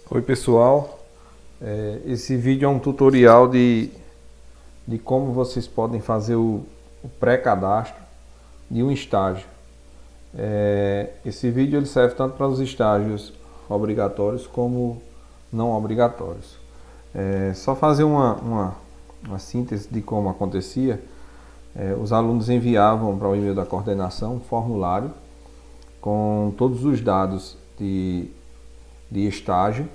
Oi pessoal, esse vídeo é um tutorial de como vocês podem fazer o pré-cadastro de um estágio. Esse vídeo ele serve tanto para os estágios obrigatórios como não obrigatórios. Só fazer uma síntese de como acontecia. Os alunos enviavam para o e-mail da coordenação um formulário com todos os dados de estágio,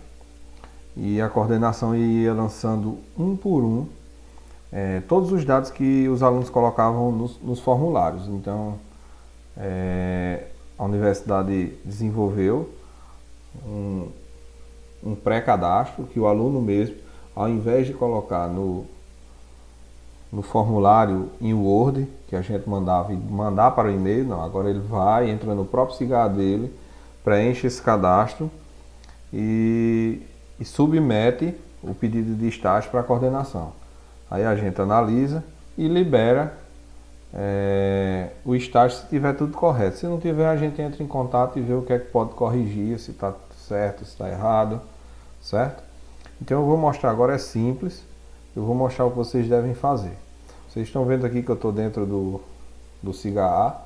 e a coordenação ia lançando um por um todos os dados que os alunos colocavam nos formulários. Então, a universidade desenvolveu um pré-cadastro que o aluno mesmo, ao invés de colocar no formulário em Word, que a gente mandava e mandar para o e-mail, não, agora ele vai, entra no próprio SIGA dele, preenche esse cadastro e submete o pedido de estágio para a coordenação. Aí a gente analisa e libera o estágio se tiver tudo correto. Se não tiver, a gente entra em contato e vê o que é que pode corrigir, se está certo, se está errado, certo? Então eu vou mostrar agora, é simples, eu vou mostrar o que vocês devem fazer. Vocês estão vendo aqui que eu estou dentro do SIGA,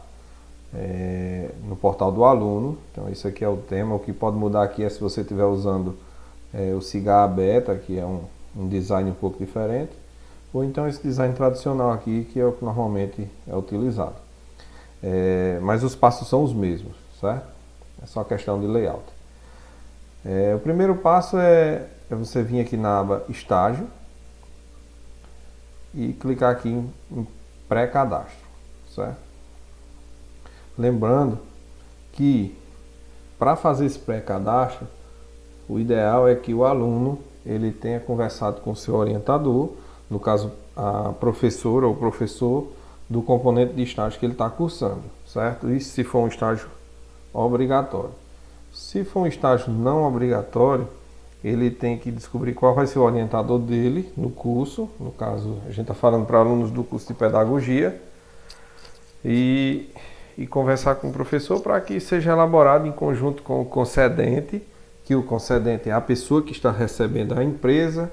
no portal do aluno. Então isso aqui é o tema. O que pode mudar aqui é se você estiver usando o SIGA Beta, que é um design um pouco diferente, ou então esse design tradicional aqui, que é o que normalmente é utilizado. Mas os passos são os mesmos, certo? É só questão de layout. O primeiro passo é você vir aqui na aba Estágio e clicar aqui em Pré-Cadastro, certo? Lembrando que para fazer esse pré-cadastro, o ideal é que o aluno ele tenha conversado com o seu orientador, no caso a professora ou professor do componente de estágio que ele está cursando, certo? Isso se for um estágio obrigatório. Se for um estágio não obrigatório, ele tem que descobrir qual vai ser o orientador dele no curso. No caso, a gente está falando para alunos do curso de pedagogia, e conversar com o professor para que seja elaborado em conjunto com o concedente, que o concedente é a pessoa que está recebendo a empresa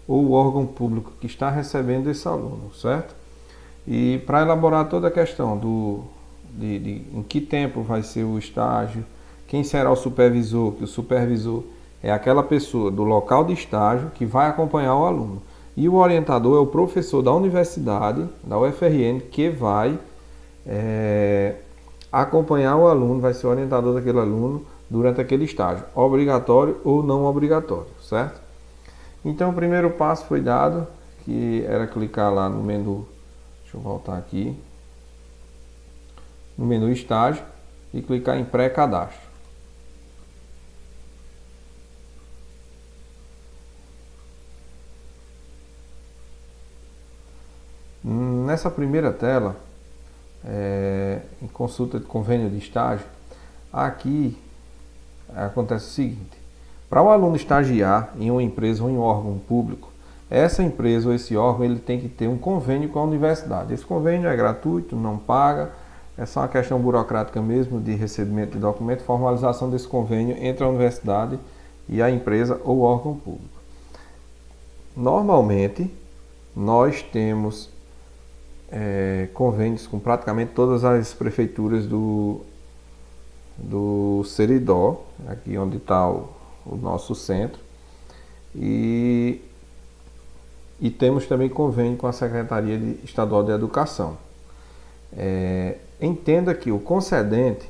ou o órgão público que está recebendo esse aluno, certo? E para elaborar toda a questão de em que tempo vai ser o estágio, quem será o supervisor, que o supervisor é aquela pessoa do local de estágio que vai acompanhar o aluno. E o orientador é o professor da universidade, da UFRN, que vai acompanhar o aluno, vai ser o orientador daquele aluno durante aquele estágio, obrigatório ou não obrigatório, certo? Então o primeiro passo foi dado, que era clicar lá no menu, deixa eu voltar aqui, no menu estágio e clicar em pré-cadastro. Nessa primeira tela, em consulta de convênio de estágio, aqui acontece o seguinte: para o aluno estagiar em uma empresa ou em um órgão público, essa empresa ou esse órgão ele tem que ter um convênio com a universidade. Esse convênio é gratuito, não paga, é só uma questão burocrática mesmo de recebimento de documento, formalização desse convênio entre a universidade e a empresa ou órgão público. Normalmente, nós temos convênios com praticamente todas as prefeituras do Seridó, aqui onde está o nosso centro, e temos também convênio com a Secretaria Estadual de Educação. Entenda que o concedente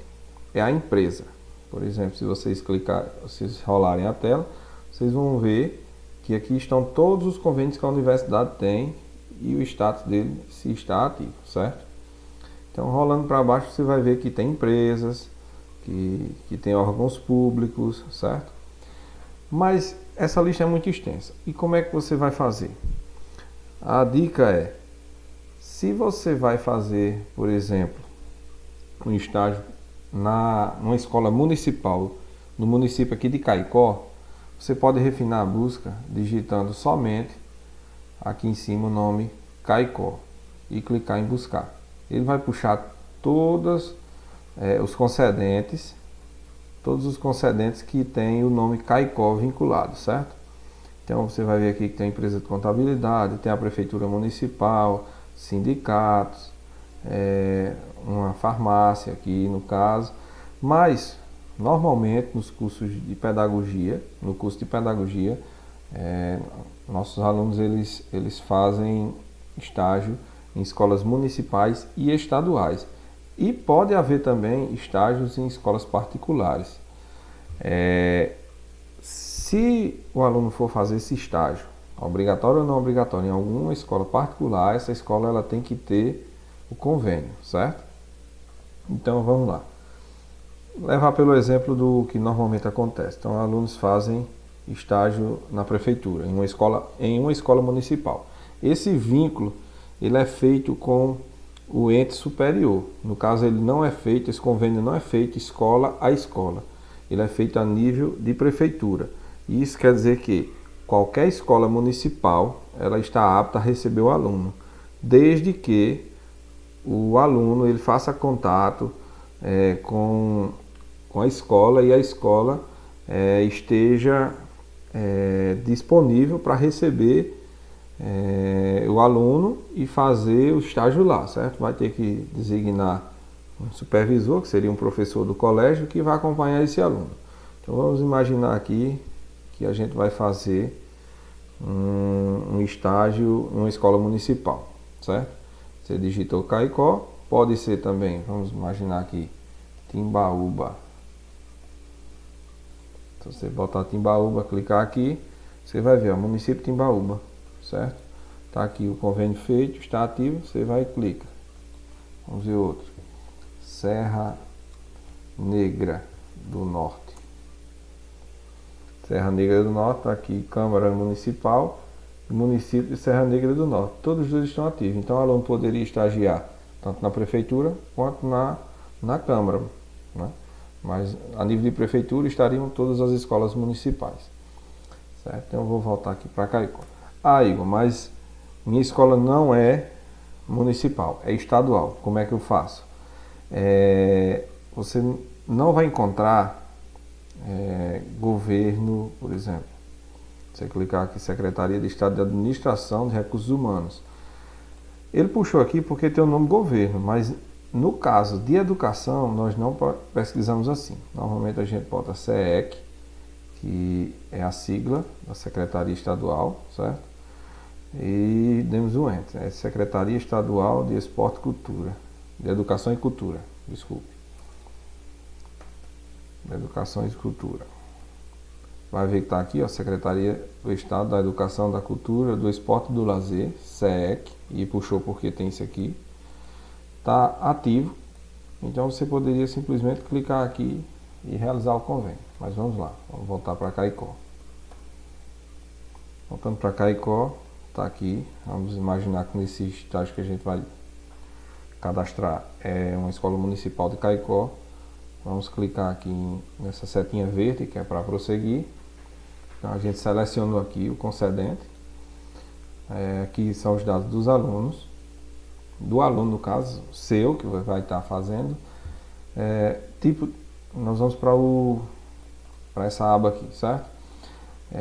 é a empresa. Por exemplo, se vocês rolarem a tela, vocês vão ver que aqui estão todos os convênios que a universidade tem e o status dele, se está ativo, certo? Então, rolando para baixo, você vai ver que tem empresas, que tem órgãos públicos, certo? Mas essa lista é muito extensa. E como é que você vai fazer? A dica é, se você vai fazer, por exemplo, um estágio numa escola municipal, no município aqui de Caicó, você pode refinar a busca digitando somente aqui em cima o nome Caicó e clicar em buscar. Ele vai puxar todos os concedentes todos os concedentes que têm o nome CAICO vinculado, certo? Então você vai ver aqui que tem a empresa de contabilidade, tem a prefeitura municipal, sindicatos, uma farmácia aqui no caso, mas normalmente nos cursos de pedagogia, no curso de pedagogia, nossos alunos eles fazem estágio em escolas municipais e estaduais. E pode haver também estágios em escolas particulares. Se o aluno for fazer esse estágio, obrigatório ou não obrigatório, em alguma escola particular, essa escola ela tem que ter o convênio, certo? Então vamos lá. Levar pelo exemplo do que normalmente acontece. Então alunos fazem estágio na prefeitura, em uma escola municipal. Esse vínculo ele é feito com o ente superior. No caso, ele não é feito, esse convênio não é feito escola a escola. Ele é feito a nível de prefeitura. E isso quer dizer que qualquer escola municipal ela está apta a receber o aluno, desde que o aluno ele faça contato com a escola e a escola esteja disponível para receber o aluno e fazer o estágio lá, certo? Vai ter que designar um supervisor, que seria um professor do colégio, que vai acompanhar esse aluno. Então vamos imaginar aqui que a gente vai fazer um estágio em uma escola municipal, certo? Você digitou CAICO, pode ser também, vamos imaginar aqui, Timbaúba. Então você botar Timbaúba, clicar aqui, você vai ver, município de Timbaúba, certo? Está aqui o convênio feito, está ativo, você vai e clica. Vamos ver outro. Serra Negra do Norte. Serra Negra do Norte, está aqui Câmara Municipal, município de Serra Negra do Norte. Todos os dois estão ativos, então o aluno poderia estagiar tanto na prefeitura quanto na Câmara, né? Mas a nível de prefeitura estariam todas as escolas municipais, certo? Então eu vou voltar aqui para CAICO. Igor, mas minha escola não é municipal, é estadual. Como é que eu faço? Você não vai encontrar governo, por exemplo. Você clicar aqui, Secretaria de Estado de Administração de Recursos Humanos. Ele puxou aqui porque tem o nome governo, mas no caso de educação, nós não pesquisamos assim. Normalmente a gente bota SEEC, que é a sigla da Secretaria Estadual, certo? E demos um enter. É Secretaria Estadual de Esporte e Cultura. De Educação e Cultura, desculpe. De Educação e Cultura. Vai ver que está aqui, ó, Secretaria do Estado da Educação, da Cultura, do Esporte e do Lazer, SEEC, e puxou porque tem isso aqui. Está ativo, então você poderia simplesmente clicar aqui e realizar o convênio. Mas vamos lá, vamos voltar para CAICO. Voltando para CAICO, está aqui, vamos imaginar que nesse estágio que a gente vai cadastrar é uma escola municipal de CAICO. Vamos clicar aqui nessa setinha verde que é para prosseguir. Então a gente selecionou aqui o concedente. Aqui são os dados dos alunos. Do aluno, no caso, seu, que vai estar fazendo. Nós vamos para essa aba aqui, certo?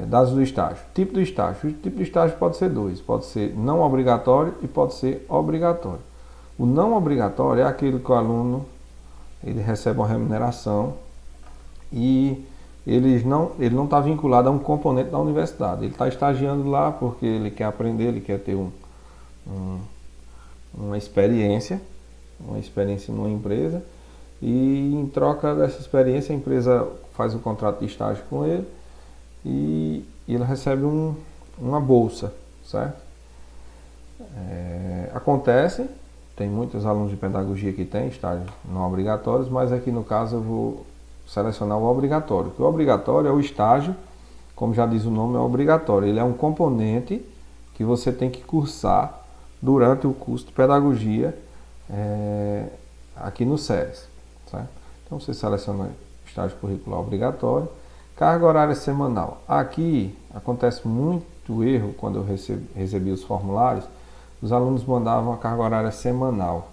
Dados do estágio. Tipo do estágio. O tipo do estágio pode ser dois. Pode ser não obrigatório e pode ser obrigatório. O não obrigatório é aquele que o aluno ele recebe uma remuneração e ele não está vinculado a um componente da universidade. Ele está estagiando lá porque ele quer aprender, ele quer ter uma experiência numa empresa, e em troca dessa experiência a empresa faz um contrato de estágio com ele e ele recebe uma bolsa, certo? Acontece, tem muitos alunos de pedagogia que têm estágios não obrigatórios, mas aqui no caso eu vou selecionar o obrigatório. O obrigatório é o estágio, como já diz o nome, é obrigatório. Ele é um componente que você tem que cursar durante o curso de pedagogia aqui no SES, certo? Então você seleciona estágio curricular obrigatório, carga horária semanal. Aqui acontece muito erro quando eu recebi os formulários, os alunos mandavam a carga horária semanal.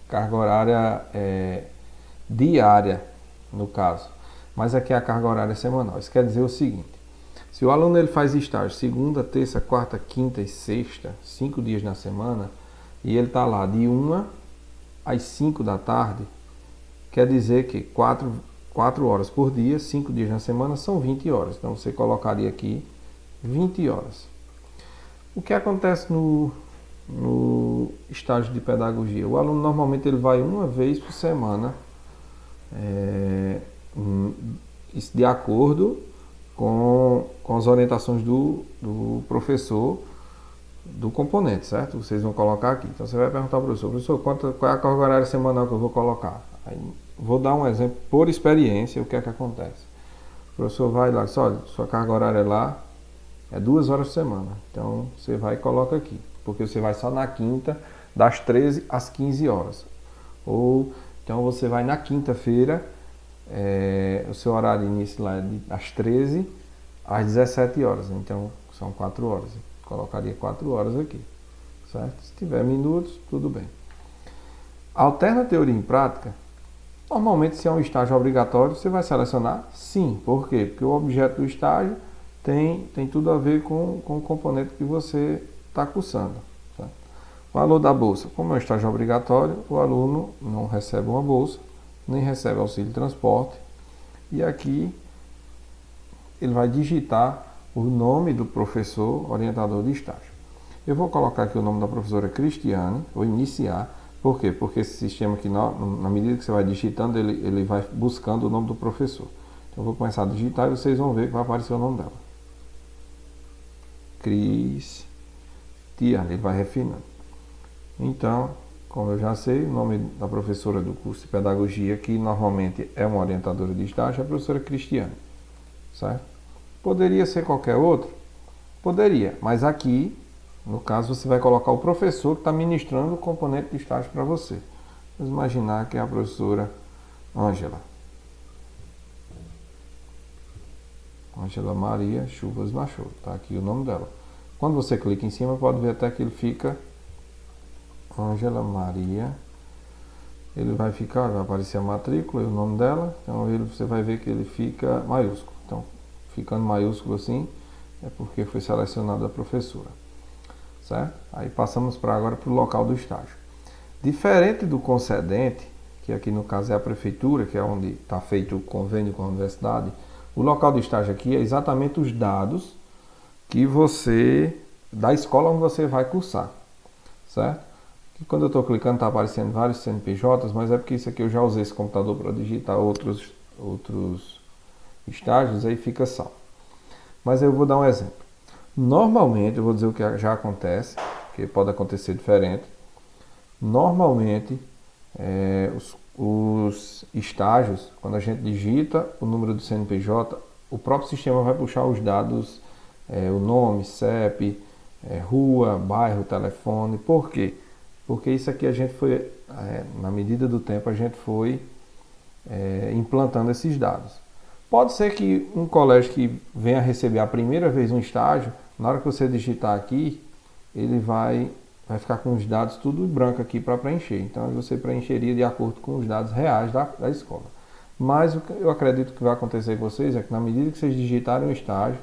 Carga horária diária, no caso. Mas aqui é a carga horária semanal. Isso quer dizer o seguinte: se o aluno ele faz estágio segunda, terça, quarta, quinta e sexta, 5 dias na semana, e ele está lá de 1 às 5 da tarde, quer dizer que 4 horas por dia, 5 dias na semana, são 20 horas. Então você colocaria aqui 20 horas. O que acontece no estágio de pedagogia? O aluno normalmente ele vai uma vez por semana, isso de acordo com as orientações do professor do componente, certo? Vocês vão colocar aqui. Então você vai perguntar ao professor, qual é a carga horária semanal que eu vou colocar? Aí, vou dar um exemplo por experiência, o que é que acontece. O professor vai lá e diz, olha, sua carga horária lá é 2 horas por semana. Então você vai e coloca aqui, porque você vai só na quinta, das 13 às 15 horas. Ou então você vai na quinta-feira, o seu horário de início lá é das 13 às 17 horas. Então são 4 horas. Colocaria 4 horas aqui, certo? Se tiver minutos, tudo bem. Alterna teoria em prática. Normalmente, se é um estágio obrigatório, você vai selecionar sim. Por quê? Porque o objeto do estágio tem tudo a ver com o componente que você está cursando. Certo? O valor da bolsa. Como é um estágio obrigatório, o aluno não recebe uma bolsa, nem recebe auxílio de transporte. E aqui ele vai digitar o nome do professor orientador de estágio. Eu vou colocar aqui o nome da professora Cristiane, vou iniciar. Por quê? Porque esse sistema aqui, na medida que você vai digitando, ele vai buscando o nome do professor. Então eu vou começar a digitar e vocês vão ver que vai aparecer o nome dela. Cristiane, ele vai refinando. Então, como eu já sei, o nome da professora do curso de pedagogia, que normalmente é uma orientadora de estágio, é a professora Cristiane. Certo? Poderia ser qualquer outro? Poderia, mas aqui, no caso, você vai colocar o professor que está ministrando o componente de estágio para você. Vamos imaginar que é a professora Ângela. Ângela Maria Chuvas Machado. Está aqui o nome dela. Quando você clica em cima, pode ver até que ele fica Ângela Maria. Ele vai aparecer a matrícula e o nome dela. Então você vai ver que ele fica maiúsculo. Então, ficando maiúsculo assim, é porque foi selecionada a professora. Certo? Aí passamos agora para o local do estágio. Diferente do concedente, que aqui no caso é a prefeitura, que é onde está feito o convênio com a universidade, o local do estágio aqui é exatamente os dados da escola onde você vai cursar. Certo? E quando eu estou clicando está aparecendo vários CNPJs, mas é porque isso aqui eu já usei esse computador para digitar outros estágios, aí fica salvo. Mas eu vou dar um exemplo. Normalmente, eu vou dizer o que já acontece, que pode acontecer diferente. Normalmente, os estágios, quando a gente digita o número do CNPJ, o próprio sistema vai puxar os dados, o nome, CEP, rua, bairro, telefone. Por quê? Porque isso aqui a gente foi, na medida do tempo, a gente foi implantando esses dados. Pode ser que um colégio que venha receber a primeira vez um estágio, na hora que você digitar aqui, ele vai ficar com os dados tudo branco aqui para preencher. Então você preencheria de acordo com os dados reais da escola. Mas o que eu acredito que vai acontecer com vocês é que na medida que vocês digitarem um estágio,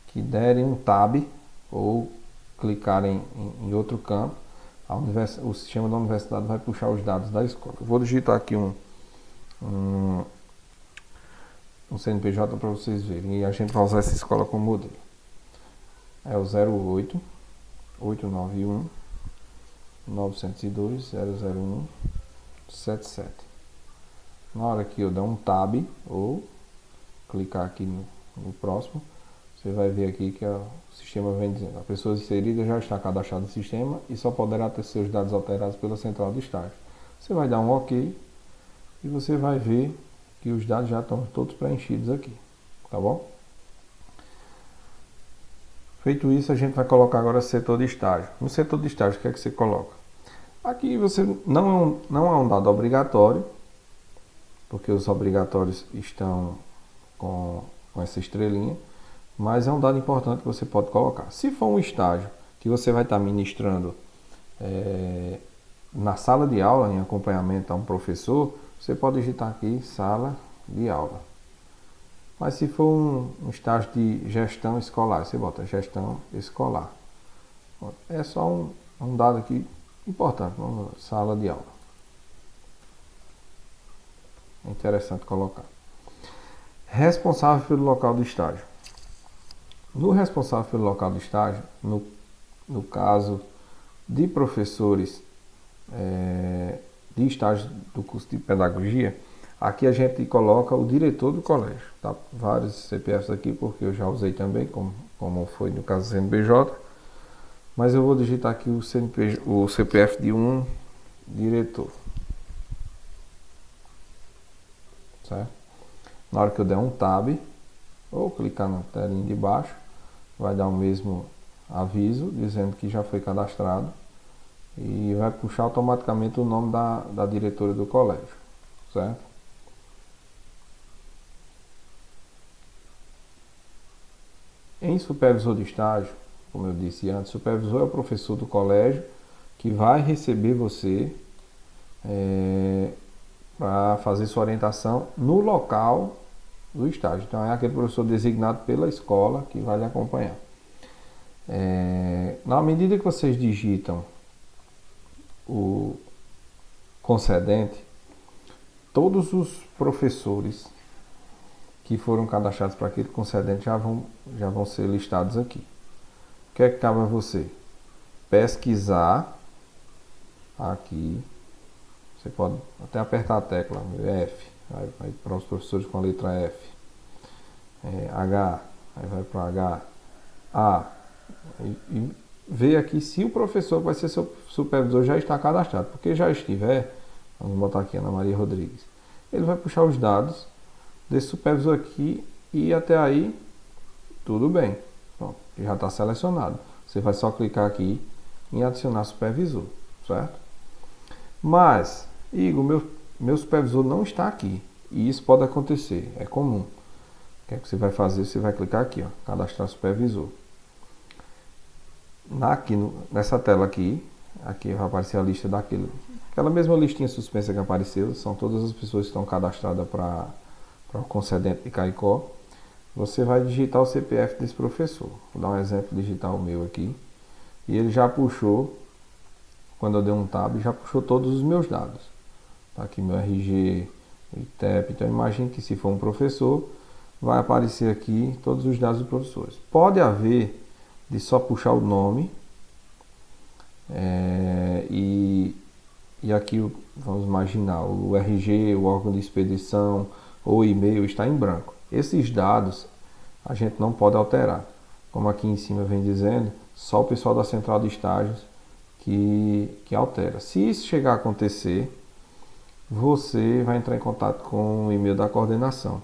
que derem um tab ou clicarem em outro campo, o sistema da universidade vai puxar os dados da escola. Eu vou digitar aqui um CNPJ para vocês verem. E a gente vai usar essa escola como modelo. É o 08 891 902 001 77. Na hora que eu der um tab ou clicar aqui no próximo, você vai ver aqui que o sistema vem dizendo: a pessoa inserida já está cadastrada no sistema e só poderá ter seus dados alterados pela central de estágio. Você vai dar um OK e você vai ver que os dados já estão todos preenchidos aqui, tá bom? Feito isso, a gente vai colocar agora setor de estágio. No setor de estágio, o que é que você coloca? Aqui você não é um dado obrigatório, porque os obrigatórios estão com essa estrelinha, mas é um dado importante que você pode colocar. Se for um estágio que você vai estar ministrando na sala de aula, em acompanhamento a um professor, você pode digitar aqui sala de aula. Mas se for um estágio de gestão escolar, você bota gestão escolar. É só um dado aqui importante, sala de aula. É interessante colocar. Responsável pelo local do estágio. No responsável pelo local do estágio, no caso de professores de estágio do curso de pedagogia, aqui a gente coloca o diretor do colégio. Tá? Vários CPFs aqui, porque eu já usei também, como foi no caso do CNPJ. Mas eu vou digitar aqui o CPF de um diretor. Certo? Na hora que eu der um tab, ou clicar na telinha de baixo, vai dar o mesmo aviso, dizendo que já foi cadastrado. E vai puxar automaticamente o nome da diretora do colégio. Certo? Em supervisor de estágio, como eu disse antes, supervisor é o professor do colégio que vai receber você para fazer sua orientação no local do estágio. Então é aquele professor designado pela escola que vai lhe acompanhar. Na medida que vocês digitam o concedente, todos os professores que foram cadastrados para aquele concedente já vão ser listados aqui. O que é que cabe a você? Pesquisar aqui. Você pode até apertar a tecla F, vai para os professores com a letra F. H, aí vai para H, A. E ver aqui se o professor que vai ser seu supervisor já está cadastrado. Porque já estiver, vamos botar aqui Ana Maria Rodrigues. Ele vai puxar os dados desse supervisor aqui e até aí tudo bem. Pronto, já está selecionado. Você vai só clicar aqui em adicionar supervisor, certo? Mas, Igor, meu supervisor não está aqui. E isso pode acontecer, é comum. O que é que você vai fazer? Você vai clicar aqui, ó, cadastrar supervisor. Nessa tela aqui vai aparecer a lista aquela mesma listinha suspensa que apareceu. São todas as pessoas que estão cadastradas para o concedente de Caicó. Você vai digitar o CPF desse professor. Vou dar um exemplo, digitar o meu aqui. E ele já puxou, quando eu dei um tab, já puxou todos os meus dados. Tá aqui meu RG, ITEP. Então imagine que se for um professor, vai aparecer aqui todos os dados dos professores. Pode haver de só puxar o nome e aqui vamos imaginar o RG, o órgão de expedição ou e-mail está em branco. Esses dados a gente não pode alterar. Como aqui em cima vem dizendo, só o pessoal da central de estágios que altera. Se isso chegar a acontecer, você vai entrar em contato com o e-mail da coordenação.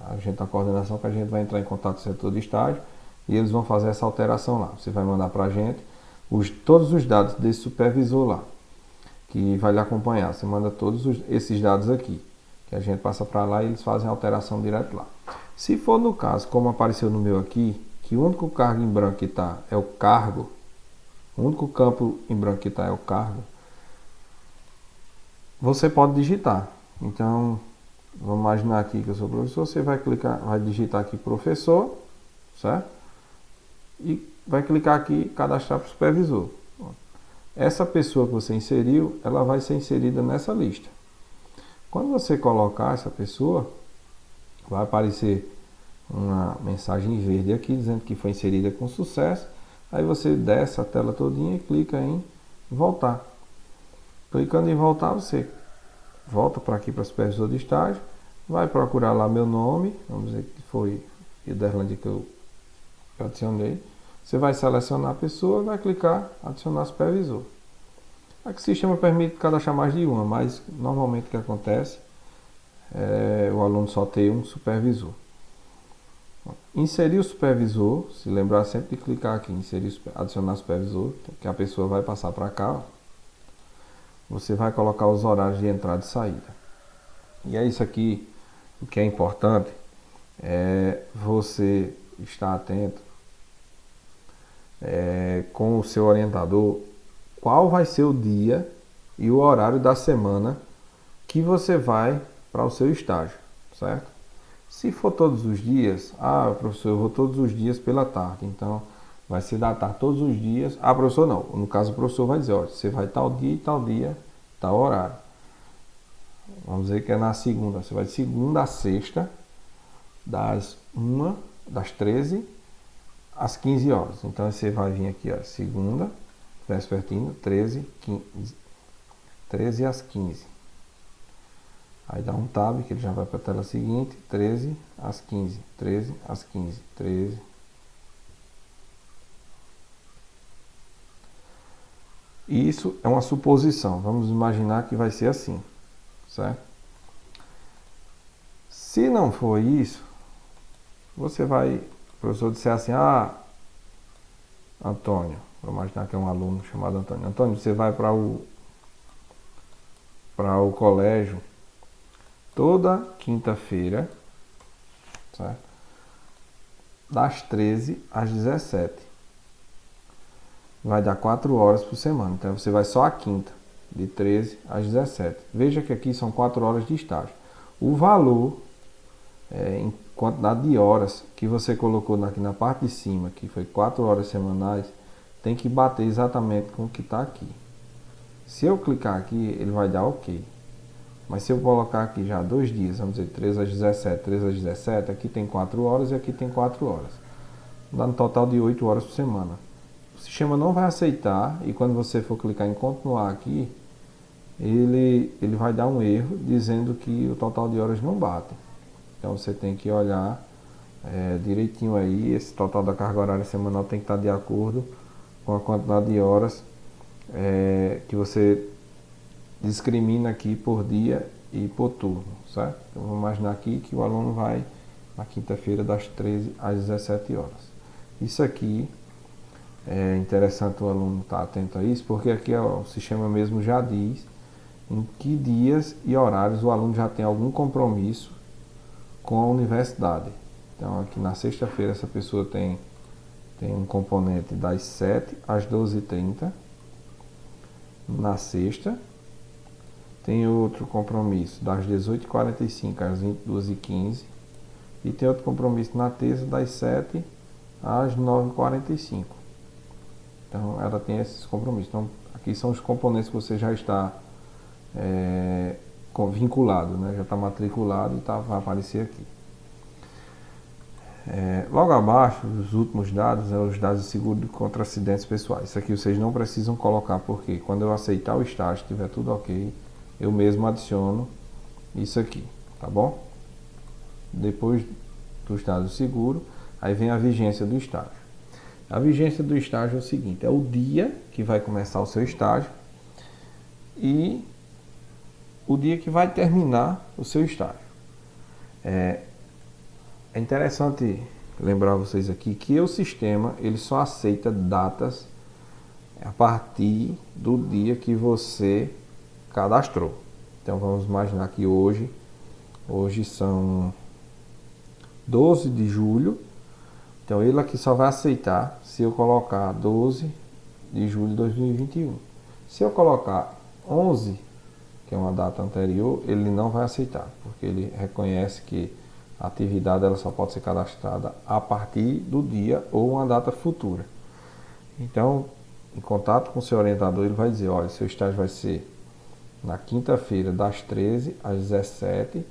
A gente da coordenação que a gente vai entrar em contato com o setor de estágio e eles vão fazer essa alteração lá. Você vai mandar para a gente todos os dados desse supervisor lá, que vai lhe acompanhar. Você manda todos esses dados aqui, que a gente passa para lá e eles fazem a alteração direto lá. Se for no caso, como apareceu no meu aqui, que o único cargo em branco que está é o cargo, o único campo em branco que está é o cargo, você pode digitar. Então, vamos imaginar aqui que eu sou professor, você vai digitar aqui professor, certo? E vai clicar aqui cadastrar para o supervisor. Essa pessoa que você inseriu, ela vai ser inserida nessa lista. Quando você colocar essa pessoa, vai aparecer uma mensagem verde aqui dizendo que foi inserida com sucesso. Aí você desce a tela todinha e clica em voltar. Clicando em voltar, você volta para aqui para o supervisor de estágio, vai procurar lá meu nome, vamos dizer que foi Iderlândia que eu adicionei. Você vai selecionar a pessoa, vai clicar adicionar supervisor. Aqui o sistema permite cadastrar mais de uma, mas normalmente o que acontece é o aluno só ter um supervisor. Inserir o supervisor, se lembrar sempre de clicar aqui, adicionar supervisor, que a pessoa vai passar para cá. Ó. Você vai colocar os horários de entrada e saída. E é isso aqui, o que é importante é você estar atento com o seu orientador, qual vai ser o dia e o horário da semana que você vai para o seu estágio, certo? Se for todos os dias, professor, eu vou todos os dias pela tarde, então vai ser da tarde todos os dias. Professor, não. No caso, o professor vai dizer, olha, você vai tal dia, tal horário. Vamos dizer que é na segunda. Você vai de segunda a sexta, das 13 às 15 horas. Então você vai vir aqui, ó, segunda, vespertino, 13 às 15. Aí dá um tab que ele já vai para a tela seguinte, 13 às 15, 13 às 15, 13. Isso é uma suposição, vamos imaginar que vai ser assim, certo? Se não for isso, você vai, o professor disser assim, Antônio, vou imaginar que é um aluno chamado Antônio. Antônio, você vai para o colégio toda quinta-feira, certo? Das 13 às 17. Vai dar 4 horas por semana. Então você vai só a quinta, de 13 às 17. Veja que aqui são 4 horas de estágio. O valor, em quantidade de horas que você colocou aqui na parte de cima, que foi 4 horas semanais, tem que bater exatamente com o que está aqui. Se eu clicar aqui, ele vai dar OK. Mas se eu colocar aqui já 2 dias, vamos dizer 13 às 17, 13 às 17, aqui tem 4 horas e aqui tem 4 horas. Dá um total de 8 horas por semana. O sistema não vai aceitar e quando você for clicar em continuar aqui, ele vai dar um erro dizendo que o total de horas não bate. Então você tem que olhar direitinho aí, esse total da carga horária semanal tem que estar de acordo com a quantidade de horas que você discrimina aqui por dia e por turno, certo? Então vamos imaginar aqui que o aluno vai na quinta-feira das 13 às 17 horas. Isso aqui é interessante o aluno estar atento a isso, porque aqui o sistema mesmo já diz em que dias e horários o aluno já tem algum compromisso com a universidade. Então aqui na sexta-feira essa pessoa tem um componente das 7 às 12h30 na sexta. Tem outro compromisso das 18h45 às 22h15 e tem outro compromisso na terça das 7 às 9h45. Então ela tem esses compromissos. Então aqui são os componentes que você já está vinculado, né? Já está matriculado e vai aparecer aqui. Logo abaixo, os últimos dados, os dados de seguro contra acidentes pessoais. Isso aqui vocês não precisam colocar, porque quando eu aceitar o estágio, estiver tudo ok, eu mesmo adiciono isso aqui, tá bom? Depois dos dados de seguro, aí vem a vigência do estágio. A vigência do estágio é o seguinte, é o dia que vai começar o seu estágio e o dia que vai terminar o seu estágio. É interessante lembrar vocês aqui que o sistema ele só aceita datas a partir do dia que você cadastrou. Então vamos imaginar que hoje são 12 de julho. Então ele aqui só vai aceitar se eu colocar 12 de julho de 2021. Se eu colocar 11, que é uma data anterior, ele não vai aceitar, porque ele reconhece que a atividade ela só pode ser cadastrada a partir do dia ou uma data futura. Então, em contato com o seu orientador, ele vai dizer, olha, seu estágio vai ser na quinta-feira das 13 às 17,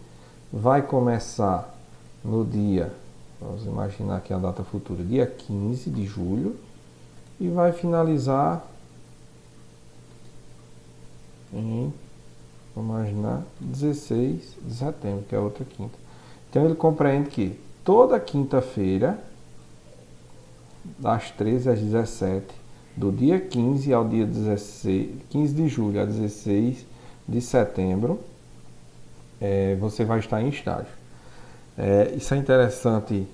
vai começar no dia, vamos imaginar aqui a data futura, dia 15 de julho, e vai finalizar em, vamos imaginar, 16 de setembro, que é outra quinta. Então ele compreende que toda quinta-feira, das 13 às 17, do dia 15 ao dia 16, 15 de julho a 16 de setembro, você vai estar em estágio. Isso é interessante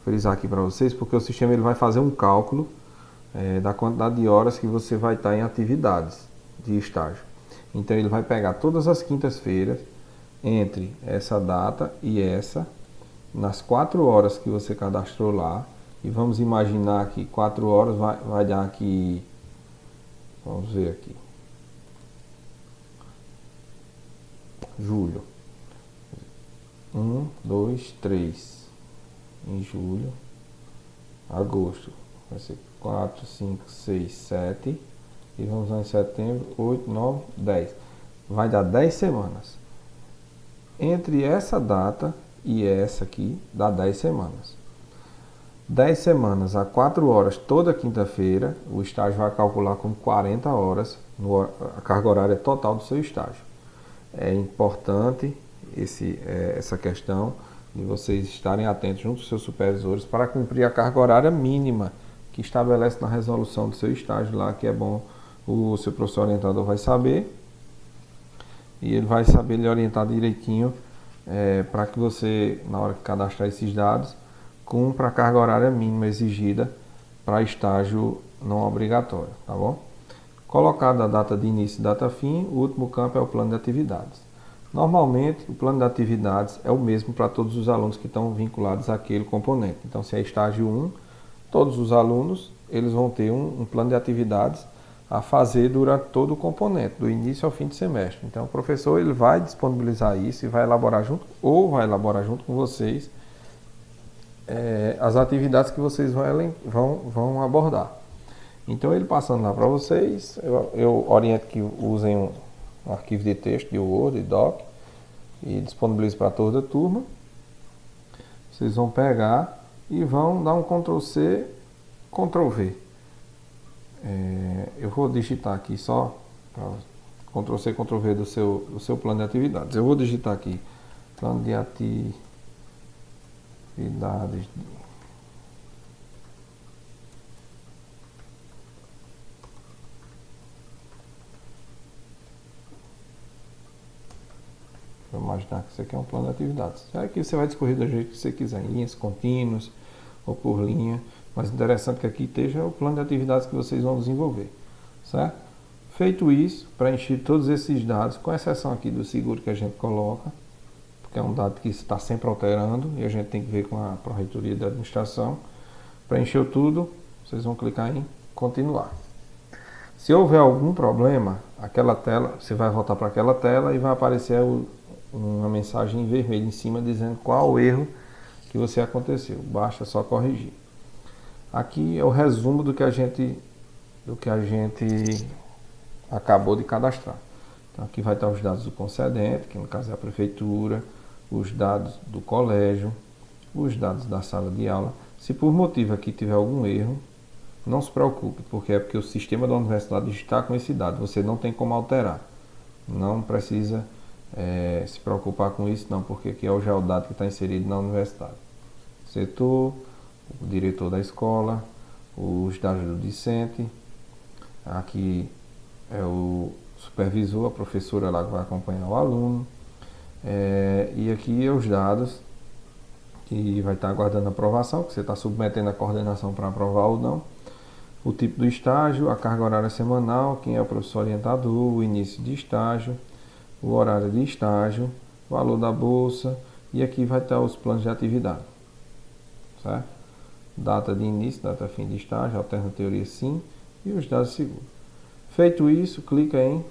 frisar aqui para vocês, porque o sistema ele vai fazer um cálculo da quantidade de horas que você vai estar em atividades de estágio. Então ele vai pegar todas as quintas-feiras, entre essa data e essa, nas 4 horas que você cadastrou lá, e vamos imaginar que 4 horas vai dar aqui, vamos ver aqui, julho. 1, 2, 3. Em julho. Agosto. Vai ser 4, 5, 6, 7. E vamos lá em setembro. 8, 9, 10. Vai dar 10 semanas. Entre essa data e essa aqui, dá 10 semanas. 10 semanas a 4 horas toda quinta-feira, o estágio vai calcular como 40 horas a carga horária total do seu estágio. É importante essa questão de vocês estarem atentos junto aos seus supervisores para cumprir a carga horária mínima que estabelece na resolução do seu estágio lá, que é bom, o seu professor orientador vai saber e ele vai saber lhe orientar direitinho para que você, na hora de cadastrar esses dados, cumpra a carga horária mínima exigida para estágio não obrigatório, tá bom? Colocada a data de início e data fim, o último campo é o plano de atividades. Normalmente, o plano de atividades é o mesmo para todos os alunos que estão vinculados àquele componente. Então, se é estágio 1, todos os alunos eles vão ter um plano de atividades a fazer durante todo o componente, do início ao fim de semestre. Então, o professor ele vai disponibilizar isso e vai elaborar junto com vocês as atividades que vocês vão abordar. Então, ele passando lá para vocês, eu oriento que usem um arquivo de texto de Word, de Doc, e disponibilizo para toda a turma. Vocês vão pegar e vão dar um Ctrl+C, Ctrl+V. Eu vou digitar aqui só Ctrl+C, Ctrl+V do seu plano de atividades. Eu vou digitar aqui plano de atividades. Vou imaginar que isso aqui é um plano de atividades. Aqui você vai discorrer do jeito que você quiser, em linhas contínuas ou por linha. Mas interessante que aqui esteja o plano de atividades que vocês vão desenvolver, certo? Feito isso, preencher todos esses dados, com exceção aqui do seguro que a gente coloca, porque é um dado que está sempre alterando e a gente tem que ver com a Pró-Reitoria de Administração. Preencheu tudo, vocês vão clicar em continuar. Se houver algum problema, aquela tela, você vai voltar para aquela tela e vai aparecer uma mensagem em vermelho em cima dizendo qual o erro que você aconteceu. Basta só corrigir. Aqui é o resumo do que a gente acabou de cadastrar. Então aqui vai estar os dados do concedente, que no caso é a prefeitura, os dados do colégio, os dados da sala de aula. Se por motivo aqui tiver algum erro, não se preocupe, porque é porque o sistema da universidade está com esse dado, você não tem como alterar. Não precisa se preocupar com isso não, porque aqui é já o dado que está inserido na universidade. Setor, o diretor da escola, os dados do discente, aqui é o supervisor, a professora lá que vai acompanhar o aluno, e aqui é os dados que vai estar aguardando a aprovação, que você está submetendo a coordenação para aprovar ou não, o tipo do estágio, a carga horária semanal, quem é o professor orientador, o início de estágio, o horário de estágio, o valor da bolsa, e aqui vai estar os planos de atividade, certo? Data de início, data fim de estágio, alterna teoria sim, e os dados de seguro. Feito isso, clica em,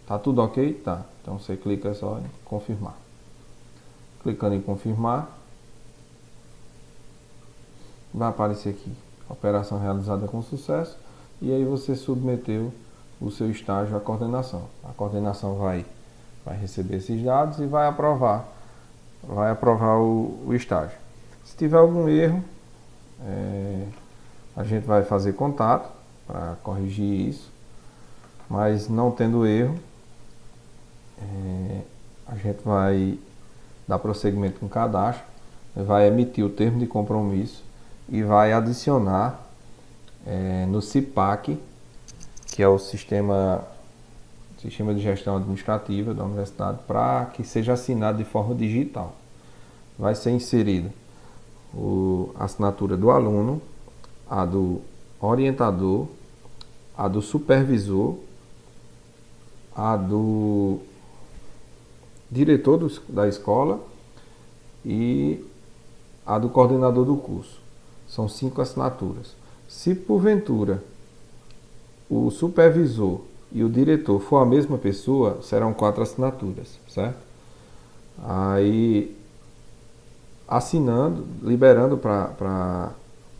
tá tudo ok? Tá. Então você clica só em confirmar. Clicando em confirmar, vai aparecer aqui, operação realizada com sucesso, e aí você submeteu o seu estágio à coordenação. A coordenação vai receber esses dados e vai aprovar o estágio. Se tiver algum erro, a gente vai fazer contato para corrigir isso, mas não tendo erro, a gente vai dar prosseguimento com o cadastro, vai emitir o termo de compromisso e vai adicionar no CIPAC, que é o sistema de gestão administrativa da universidade, para que seja assinado de forma digital. Vai ser inserida a assinatura do aluno, a do orientador, a do supervisor, a do diretor da escola e a do coordenador do curso. São 5 assinaturas. Se porventura o supervisor e o diretor for a mesma pessoa, serão 4 assinaturas, certo? Aí, assinando, liberando para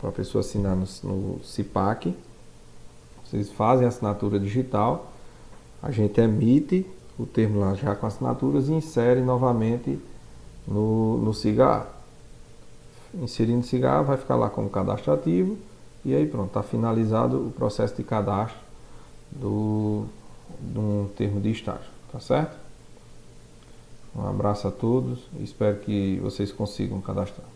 a pessoa assinar no CIPAC, vocês fazem a assinatura digital, a gente emite o termo lá já com assinaturas e insere novamente no SIGA. Inserindo o SIGA, vai ficar lá como cadastro ativo e aí pronto, está finalizado o processo de cadastro de um termo de estágio, tá certo? Um abraço a todos e espero que vocês consigam cadastrar.